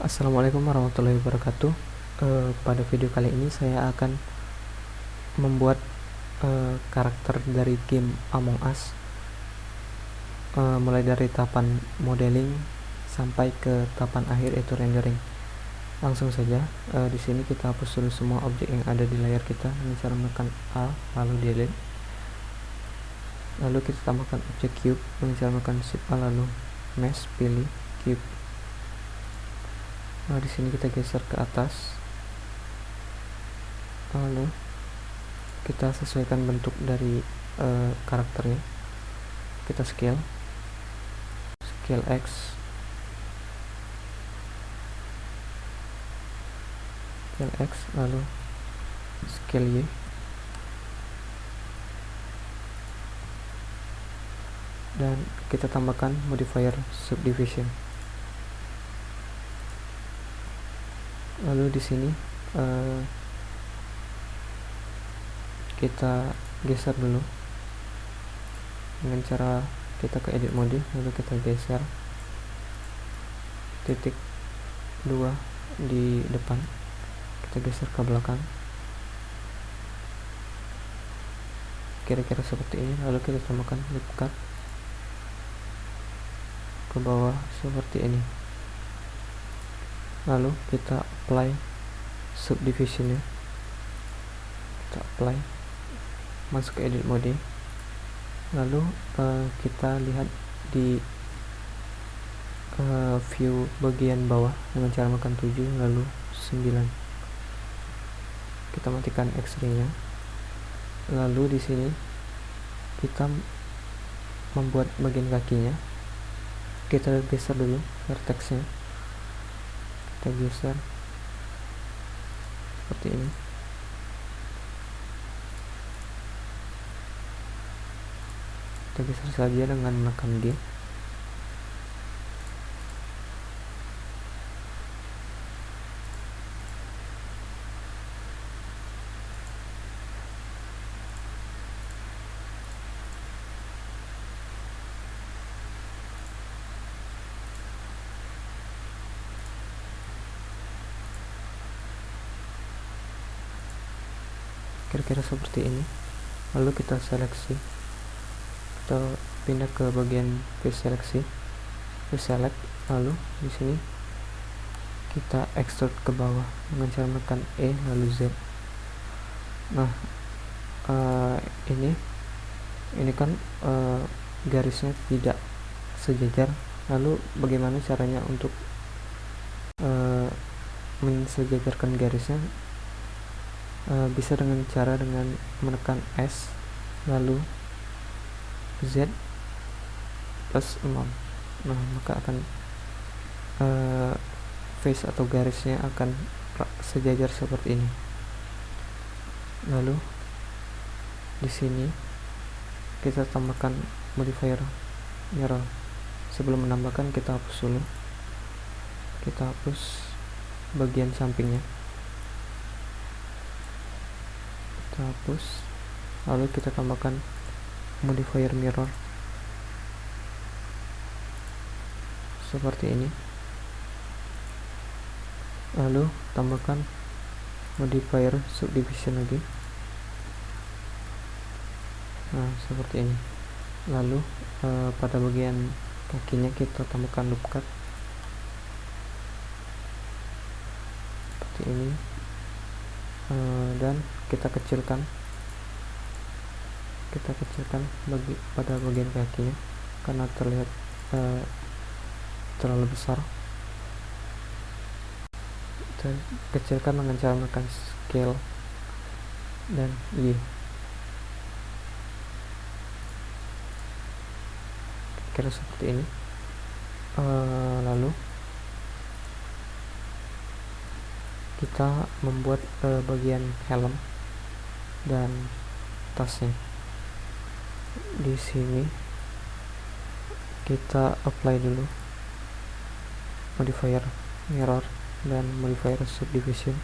Assalamualaikum warahmatullahi wabarakatuh. Pada video kali ini saya akan membuat karakter dari game Among Us, mulai dari tahapan modeling sampai ke tahapan akhir yaitu rendering. Langsung saja, di sini kita hapus dulu semua objek yang ada di layar kita dengan cara menekan A lalu delete. Lalu kita tambahkan objek cube dengan cara menekan shift A lalu mesh, pilih cube. Nah, di sini kita geser ke atas, lalu kita sesuaikan bentuk dari karakternya. Kita scale X, lalu scale Y, dan kita tambahkan modifier subdivision. Lalu di sini kita geser dulu dengan cara kita ke edit mode, lalu kita geser titik 2 di depan, kita geser ke belakang kira-kira seperti ini. Lalu kita tambahkan loop cut ke bawah seperti ini. Lalu kita apply subdivisionnya, kita apply, masuk ke edit mode, lalu kita lihat di view bagian bawah dengan cara menekan 7 lalu 9, kita matikan X-ray nya. Lalu di sini kita membuat bagian kakinya, kita geser dulu vertexnya, kita geser seperti ini. Kita geser saja dengan menekan G. Kira-kira seperti ini. Lalu kita seleksi, kita pindah ke bagian face seleksi, face select, lalu di sini kita extrude ke bawah dengan cara menekan E lalu Z. Nah, ini kan garisnya tidak sejajar. Lalu bagaimana caranya untuk mensejajarkan garisnya? Bisa dengan menekan S lalu Z plus 6. Nah, maka akan face atau garisnya akan sejajar seperti ini. Lalu di sini kita tambahkan modifier mirror. Sebelum menambahkan, kita hapus dulu, kita hapus bagian sampingnya, kita hapus, lalu kita tambahkan modifier mirror seperti ini. Lalu tambahkan modifier subdivision lagi. Nah, seperti ini. Lalu pada bagian kakinya kita tambahkan loop cut seperti ini, dan kita kecilkan pada bagian kakinya karena terlihat terlalu besar. Kita kecilkan dengan cara menekan scale dan Y. Kira seperti ini. Lalu kita membuat bagian helm dan tasnya. Di sini kita apply dulu modifier mirror dan modifier subdivision.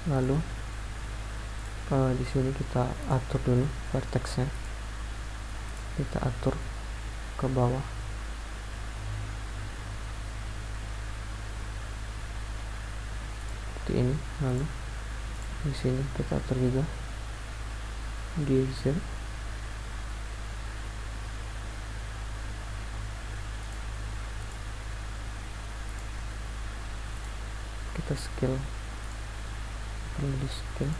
Lalu di sini kita atur dulu vertexnya, kita atur ke bawah seperti ini. Lalu di sini kita atur juga GZ, kita scale, perlu di scale.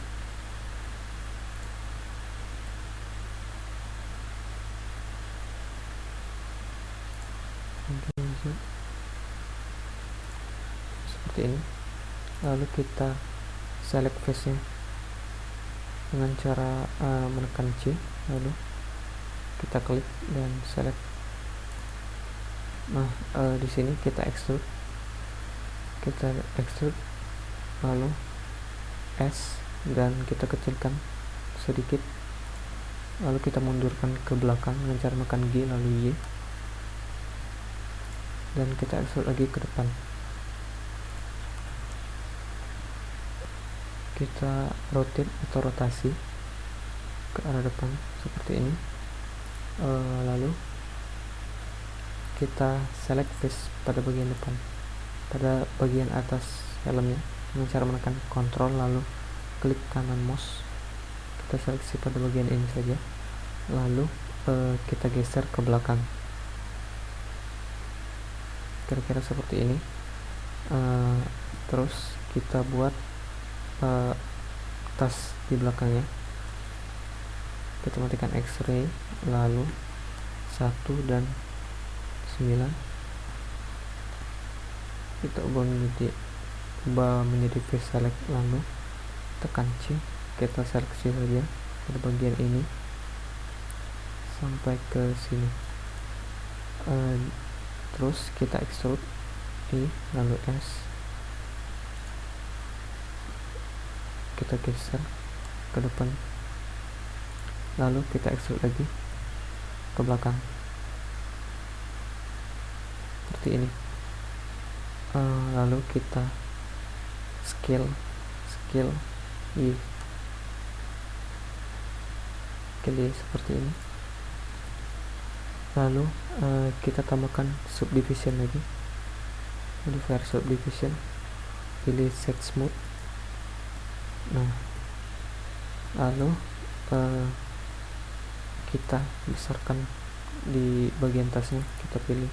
Seperti ini. Lalu kita select face nya dengan cara menekan C, lalu kita klik dan select. Nah, di sini kita extrude, lalu S dan kita kecilkan sedikit, lalu kita mundurkan ke belakang dengan cara menekan G lalu Y, dan kita extrude lagi ke depan. Kita rotate atau rotasi ke arah depan seperti ini. Lalu kita select face pada bagian depan, pada bagian atas helmnya dengan cara menekan Ctrl lalu klik kanan mouse, kita seleksi pada bagian ini saja, lalu kita geser ke belakang kira-kira seperti ini. Terus kita buat tas di belakangnya, kita matikan X-ray lalu 1 dan 9 kita ubah menjadi face select, lalu tekan C, kita seleksi saja pada bagian ini sampai ke sini. Terus kita extrude I lalu S, kita geser ke depan, lalu kita extrude lagi ke belakang seperti ini. Lalu kita scale I seperti ini. Lalu kita tambahkan subdivision lagi, modifier subdivision, pilih set smooth. Nah, lalu kita besarkan di bagian tasnya, kita pilih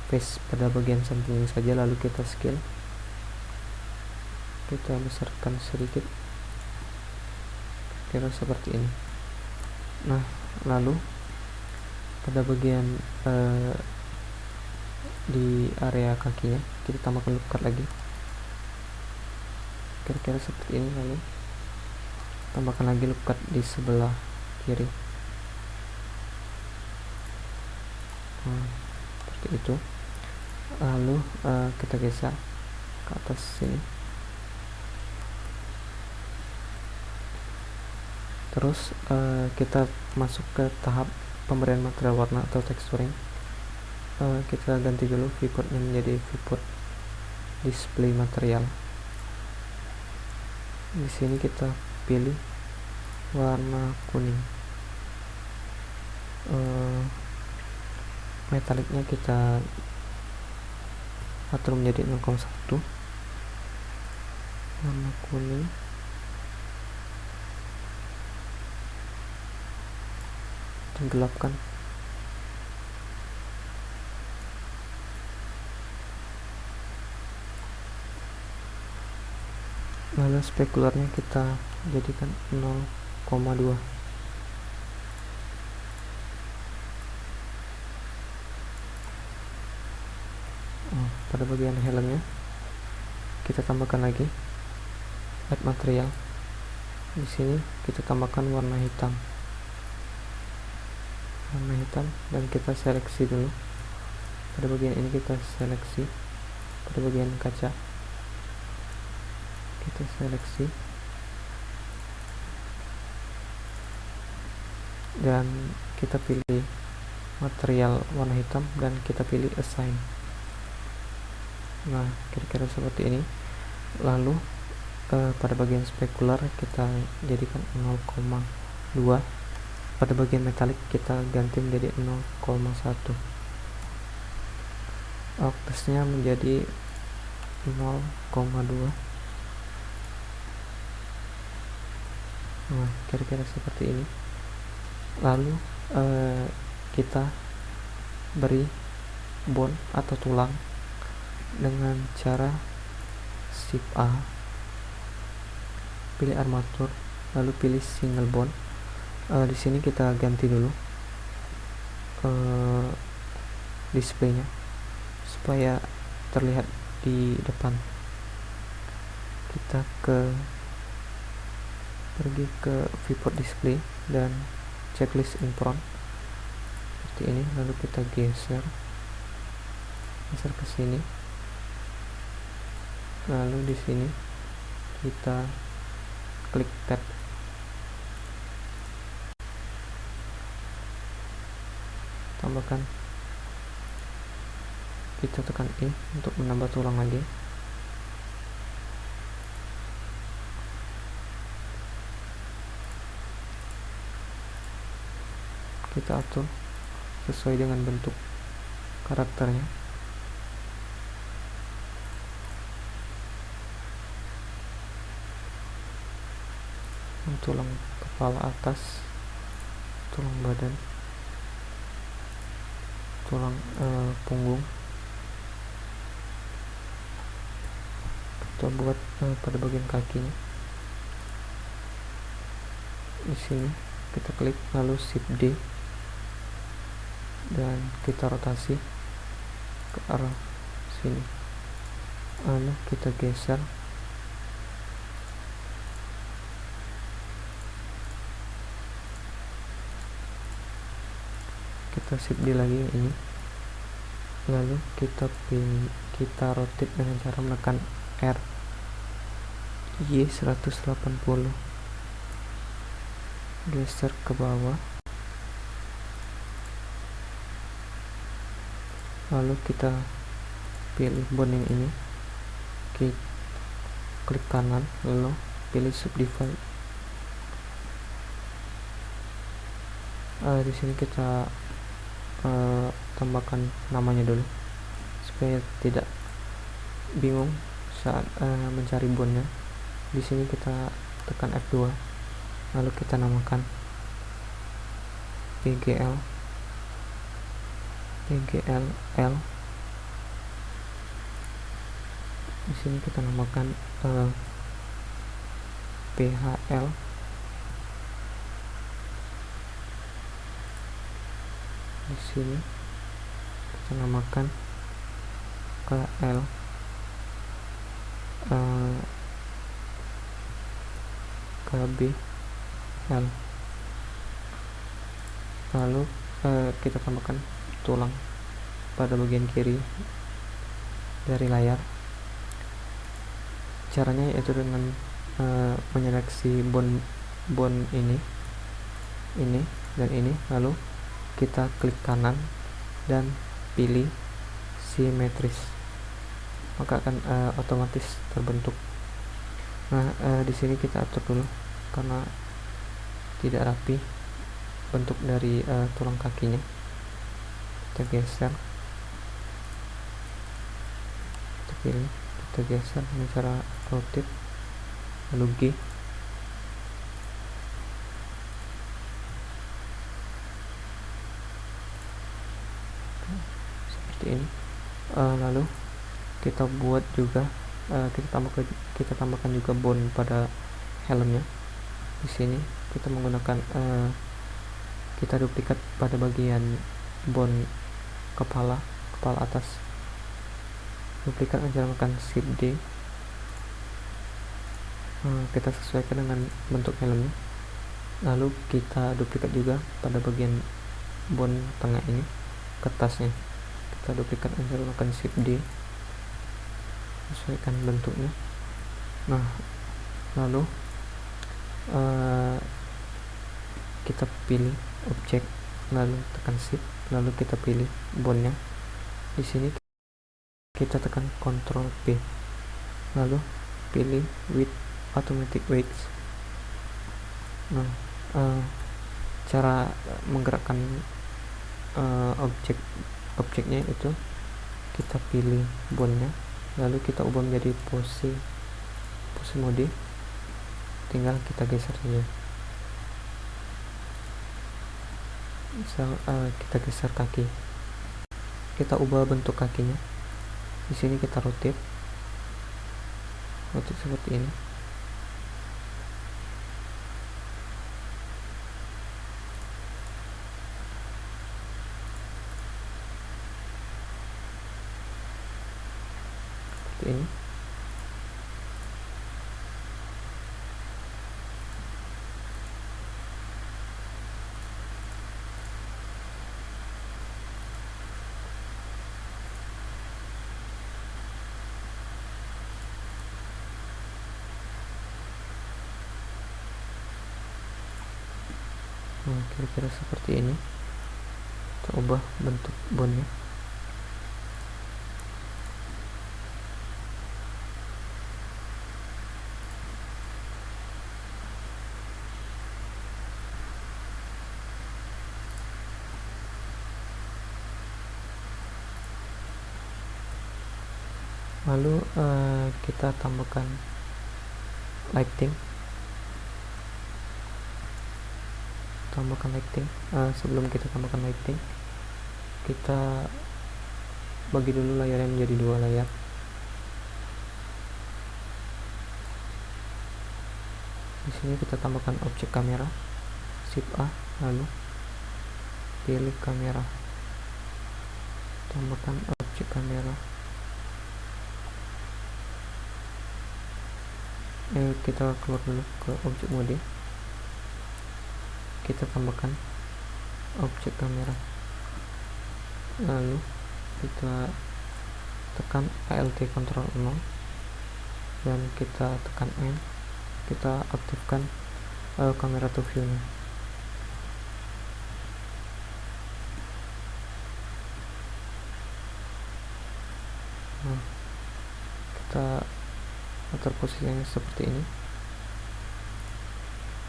face pada bagian sampingnya saja, lalu kita scale, kita besarkan sedikit kira seperti ini. Nah, lalu pada bagian di area kakinya kita tambahkan loop cut lagi kira-kira seperti ini, lalu tambahkan lagi loop cut di sebelah kiri. Seperti itu. Lalu kita geser ke atas sini, terus kita masuk ke tahap pemberian material warna atau texturing. Kita ganti dulu viewportnya menjadi viewport display material. Di sini kita pilih warna kuning. Metaliknya kita atur menjadi 0,1, warna kuning. Tenggelamkan. Lalu spekularnya kita jadikan 0,2. Pada bagian helmnya kita tambahkan lagi add material. Di sini kita tambahkan warna hitam, dan kita seleksi dulu. Pada bagian ini kita seleksi pada bagian kaca, kita seleksi dan kita pilih material warna hitam dan kita pilih assign. Nah, kira-kira seperti ini. Lalu pada bagian spekular kita jadikan 0,2. Pada bagian metalik kita ganti menjadi 0,1. Octasnya menjadi 0,2. Nah, kira-kira seperti ini. Lalu kita beri bond atau tulang dengan cara shift A, pilih armatur, lalu pilih single bond. Di sini kita ganti dulu displaynya supaya terlihat di depan. Kita pergi ke viewport display dan checklist in front seperti ini, lalu kita geser ke sini, lalu di sini kita klik tab, tambahkan, kita tekan I untuk menambah tulang lagi. Kita atur sesuai dengan bentuk karakternya. Tulang kepala atas, tulang badan, tulang punggung. Kita buat pada bagian kakinya. Di sini kita klik lalu shift D dan kita rotasi ke arah sini, lalu kita geser kita shift D lagi ini, lalu kita rotate dengan cara menekan R Y 180, geser ke bawah, lalu kita pilih bond yang ini, klik kanan, lalu pilih subdivide. Di sini kita tambahkan namanya dulu supaya tidak bingung saat mencari bondnya. Di sini kita tekan F2, lalu kita namakan PGL L. Di sini kita namakan PHL. Di sini kita namakan KL. KBL. Lalu kita tambahkan tulang pada bagian kiri dari layar. Caranya yaitu dengan menyeleksi bond ini dan ini, lalu kita klik kanan dan pilih simetris, maka akan otomatis terbentuk. Nah, di sini kita atur dulu karena tidak rapi bentuk dari tulang kakinya. Kita geser, kita pilih, kita geser dengan cara rotate, lalu G. Seperti ini. Lalu kita buat juga kita tambahkan juga bond pada helmnya. Di sini kita menggunakan kita duplikat pada bagian bond kepala atas, duplikat menjalankan shift D. Kita sesuaikan dengan bentuk helmnya, lalu kita duplikat juga pada bagian bond tengah ini ke tasnya, kita duplikat menjalankan shift D, sesuaikan bentuknya. Nah, lalu kita pilih objek, lalu tekan shift, lalu kita pilih bondnya. Di sini kita tekan Ctrl P, lalu pilih with automatic weights. Nah, cara menggerakkan objeknya itu kita pilih bondnya, lalu kita ubah menjadi pose mode, tinggal kita geser saja. kita geser kaki, kita ubah bentuk kakinya. Di sini kita rotate seperti ini. Seperti ini. Kira-kira seperti ini. Kita ubah bentuk bone-nya. Lalu kita tambahkan lighting. Sebelum kita tambahkan lighting, kita bagi dulu layarnya menjadi 2 layar. Di sini kita tambahkan objek kamera, Shift A, lalu pilih kamera, tambahkan objek kamera. Kita keluar dulu ke objek mode, kita tambahkan objek kamera, lalu kita tekan Alt Ctrl 0 dan kita tekan N, kita aktifkan kamera to view nya. Kita atur posisinya seperti ini,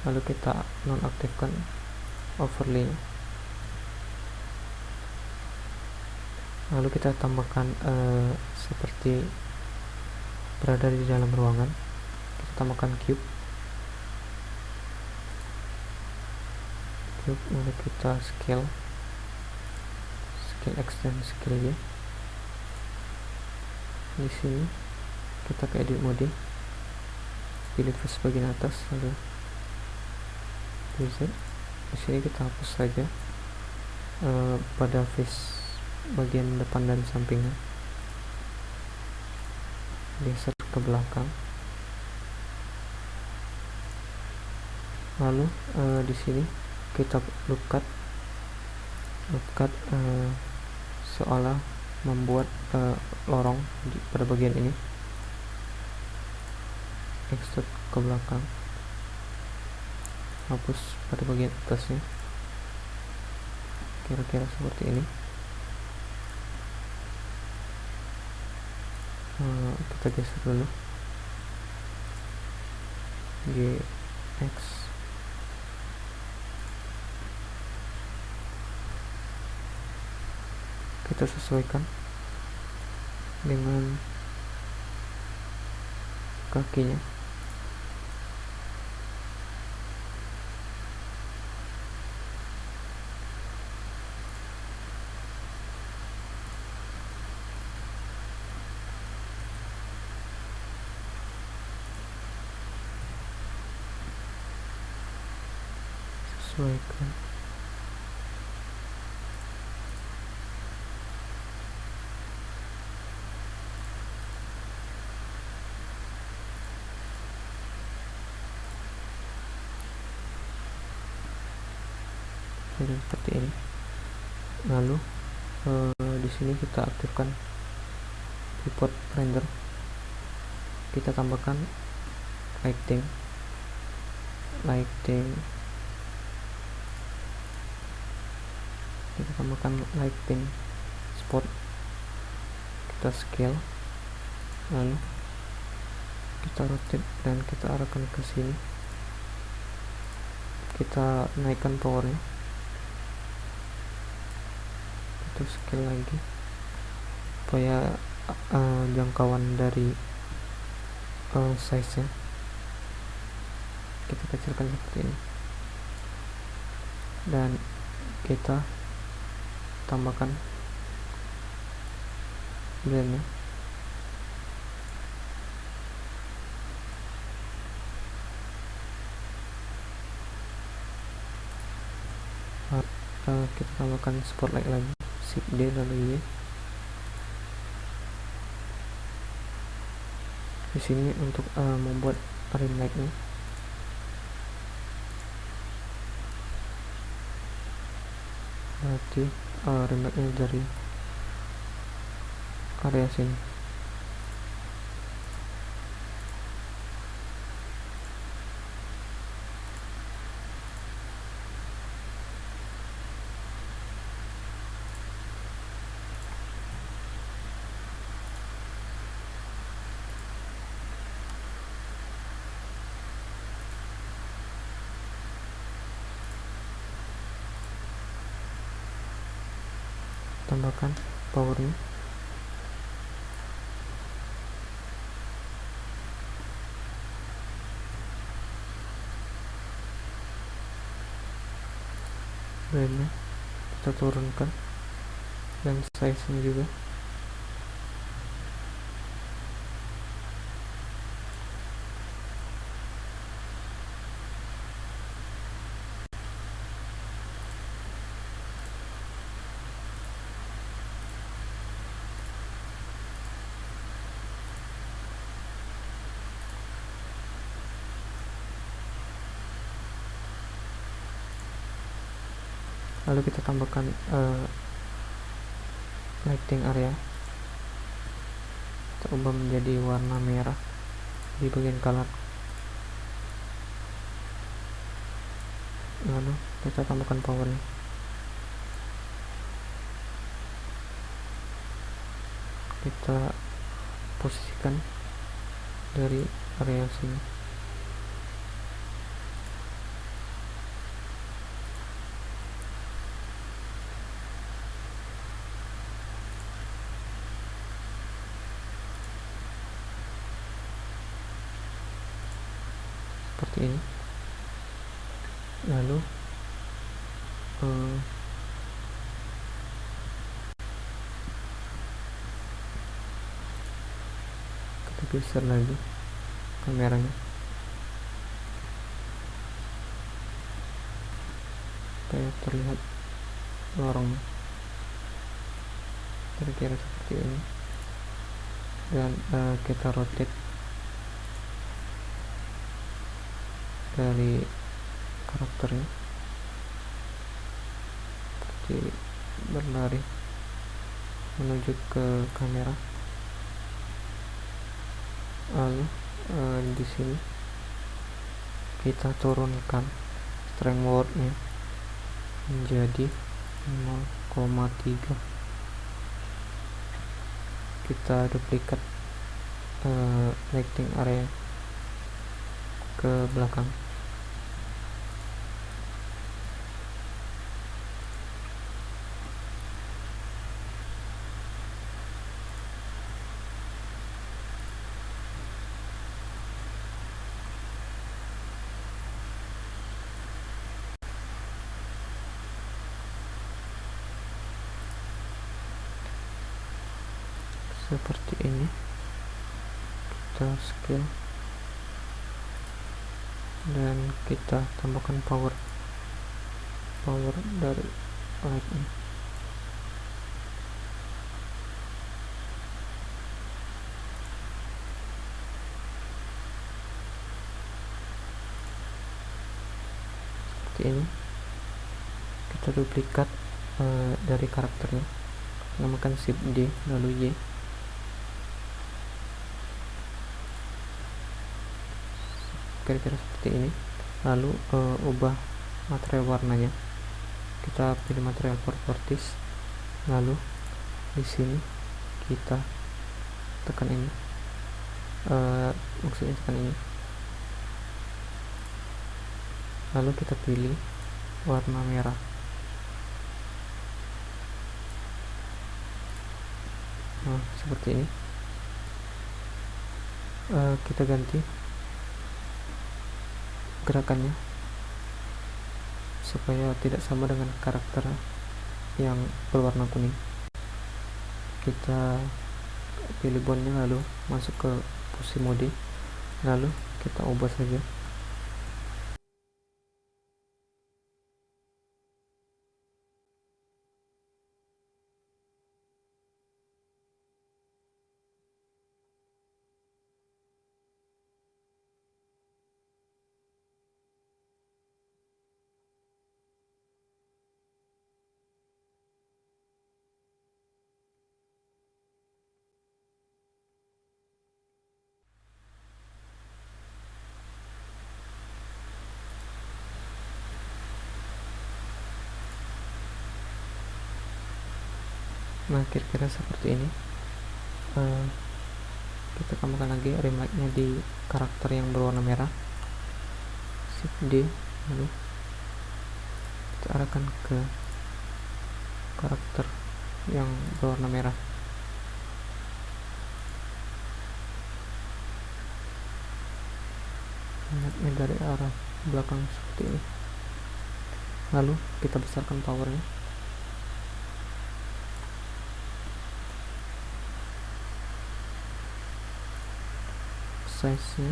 lalu kita nonaktifkan overlay nya. Lalu kita tambahkan seperti berada di dalam ruangan, kita tambahkan cube, lalu kita scale X dan scale Y. Di sini kita ke edit mode, pilih face bagian atas, lalu reset. Di sini kita hapus saja pada face bagian depan dan sampingnya, geser ke belakang. Lalu di sini kita loop cut seolah membuat lorong pada bagian ini, extrude ke belakang, hapus pada bagian atasnya, kira-kira seperti ini. Kita geser dulu GX, kita sesuaikan dengan kakinya. Sesuaikan. Jadi seperti ini. Lalu di sini kita aktifkan viewport render, kita tambahkan lighting, kita tambahkan lighting spot, kita scale, lalu kita rotate dan kita arahkan ke sini, kita naikkan powernya, kita scale lagi supaya jangkauan dari size nya kita kecilkan seperti ini, dan kita tambahkan blendnya. Kita tambahkan spotlight lagi, shift D lalu Y. Di sini untuk membuat rim light-nya. Berarti rim light-nya dari area sini. Tambahkan powernya. Blendnya kita turunkan dan size-nya juga. Lalu kita tambahkan lighting area, kita ubah menjadi warna merah di bagian color. Lalu kita tambahkan powernya. Kita posisikan dari area sini. Seperti ini. Lalu kita geser lagi kameranya supaya terlihat lorong, kira-kira seperti ini. Dan kita rotate dari karakternya seperti berlari menuju ke kamera. Lalu di sini kita turunkan strength mode-nya menjadi 0,3. Kita duplikat lighting area ke belakang. Seperti ini. Kita scale dan kita tambahkan power dari light-nya. Seperti ini. Kita duplikat dari karakternya, namakan shift D lalu Y. Kira-kira seperti ini. Lalu ubah material warnanya, kita pilih material properties, lalu di sini kita tekan ini, maksudnya tekan ini, lalu kita pilih warna merah. Nah, seperti ini. Kita ganti gerakannya, supaya tidak sama dengan karakter yang berwarna kuning. Kita pilih bondnya, lalu masuk ke posisi mode, lalu kita ubah saja. Nah, kira-kira seperti ini. Kita tambahkan lagi rim light-nya di karakter yang berwarna merah, Shift D, lalu kita arahkan ke karakter yang berwarna merah. Lihatnya dari arah belakang seperti ini. Lalu kita besarkan powernya. Size-nya.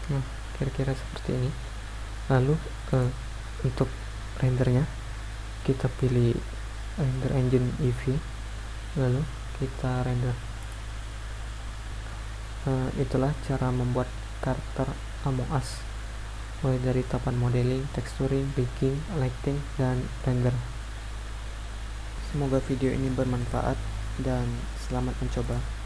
Nah, kira-kira seperti ini. Lalu untuk rendernya kita pilih render engine Eevee, lalu kita render. Itulah cara membuat karakter Among Us, mulai dari tahapan modeling, texturing, baking, lighting, dan render. Semoga video ini bermanfaat dan selamat mencoba.